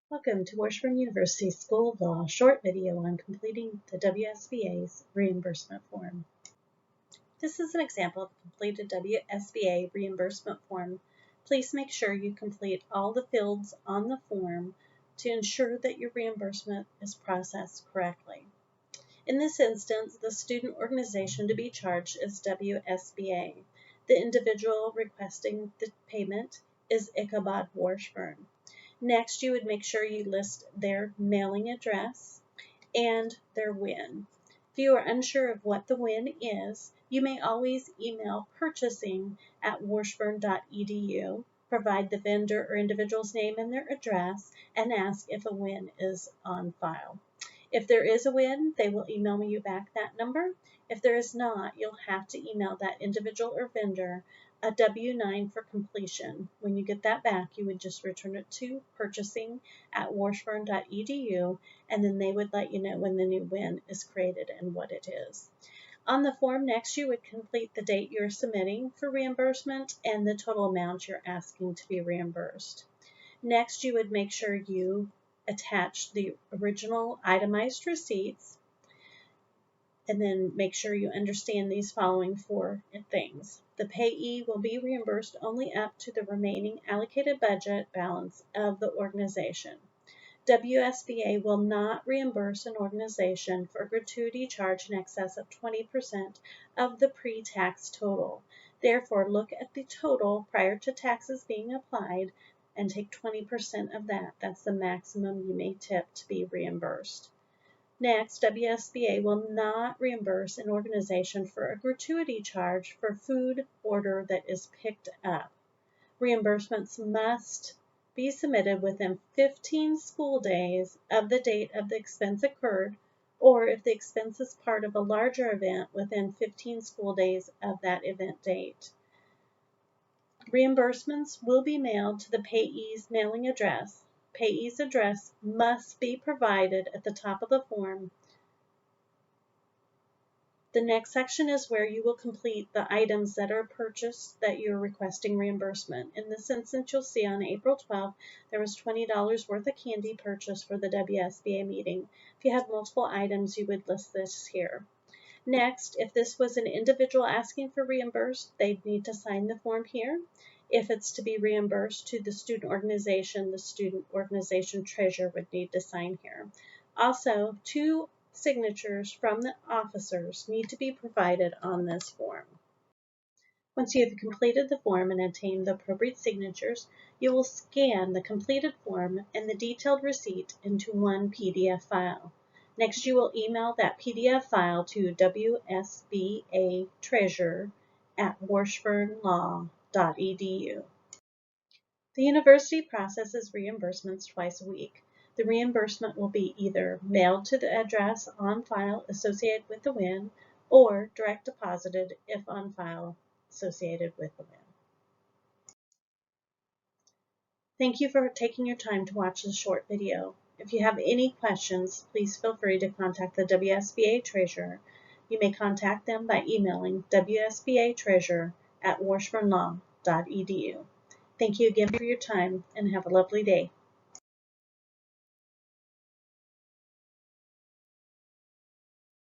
Welcome to Washburn University School of Law short video on completing the WSBA's reimbursement form. This is an example of a completed WSBA reimbursement form. Please make sure you complete all the fields on the form to ensure that your reimbursement is processed correctly. In this instance, the student organization to be charged is WSBA. The individual requesting the payment is Ichabod Washburn. Next, you would make sure you list their mailing address and their WIN. If you are unsure of what the WIN is, you may always email purchasing@washburn.edu, provide the vendor or individual's name and their address, and ask if a WIN is on file. If there is a WIN, they will email you back that number. If there is not, you'll have to email that individual or vendor a W-9 for completion. When you get that back, you would just return it to purchasing@washburn.edu, and then they would let you know when the new WIN is created and what it is. On the form next, you would complete the date you're submitting for reimbursement and the total amount you're asking to be reimbursed. Next, you would make sure you attach the original itemized receipts, and then make sure you understand these following 4 things. The payee will be reimbursed only up to the remaining allocated budget balance of the organization. WSBA will not reimburse an organization for a gratuity charge in excess of 20% of the pre-tax total. Therefore, look at the total prior to taxes being applied and take 20% of that. That's the maximum you may tip to be reimbursed. Next, WSBA will not reimburse an organization for a gratuity charge for food order that is picked up. Reimbursements must be submitted within 15 school days of the date of the expense occurred, or if the expense is part of a larger event, within 15 school days of that event date. Reimbursements will be mailed to the payee's mailing address. Payee's address must be provided at the top of the form. The next section is where you will complete the items that are purchased that you're requesting reimbursement. In this instance, you'll see on April 12th, there was $20 worth of candy purchased for the WSBA meeting. If you had multiple items, you would list this here. Next, if this was an individual asking for reimbursed, they'd need to sign the form here. If it's to be reimbursed to the student organization treasurer would need to sign here. Also, 2 signatures from the officers need to be provided on this form. Once you have completed the form and obtained the appropriate signatures, you will scan the completed form and the detailed receipt into one PDF file. Next, you will email that PDF file to wsbatreasurer@washburnlaw.edu. The university processes reimbursements twice a week. The reimbursement will be either mailed to the address on file associated with the WIN or direct deposited if on file associated with the WIN. Thank you for taking your time to watch this short video. If you have any questions, please feel free to contact the WSBA Treasurer. You may contact them by emailing wsbatreasurer@washburnlaw.edu. Thank you again for your time and have a lovely day.